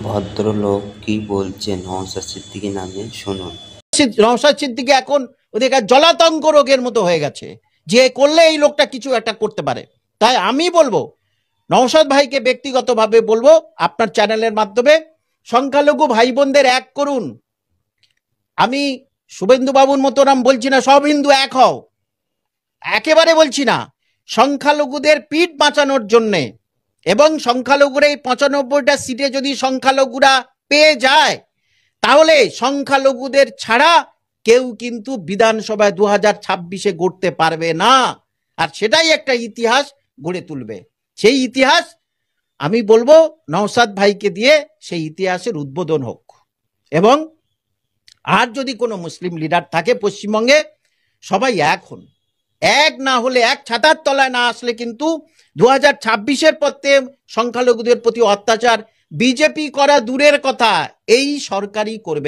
ভদ্রলোক কি বলছেন নওশাদ সিদ্দিকী নামে শুনুন। নওশাদ সিদ্দিকী এখন ওদের জলাতঙ্ক রোগের মতো হয়ে গেছে, যে করলে এই লোকটা কিছু একটা করতে পারে। তাই আমি বলবো, নওশাদ ভাইকে ব্যক্তিগতভাবে বলবো, আপনার চ্যানেলের মাধ্যমে সংখ্যালঘু ভাই বোনদের এক করুন। আমি শুভেন্দু বাবুর মতো নাম বলছি না সব হিন্দু এক হও, একেবারে বলছি না। সংখ্যালঘুদের পিঠ বাঁচানোর জন্যে এবং সংখ্যালঘুর এই ৯৫টা সিটে যদি সংখ্যালঘুরা পেয়ে যায়, তাহলে সংখ্যালঘুদের ছাড়া কেউ কিন্তু বিধানসভায় ২০২৬-এ গড়তে পারবে না। আর সেটাই একটা ইতিহাস গড়ে তুলবে। সেই ইতিহাস আমি বলবো নওশাদ ভাইকে দিয়ে সেই ইতিহাসের উদ্বোধন হোক। এবং আর যদি কোনো মুসলিম লিডার থাকে পশ্চিমবঙ্গে, সবাই এক হন। এক না হলে, এক ছাতার তলায় না আসলে কিন্তু ২০২৬-এর পথে সংখ্যালঘুদের প্রতি অত্যাচার বিজেপি করা দূরের কথা, এই সরকারই করবে।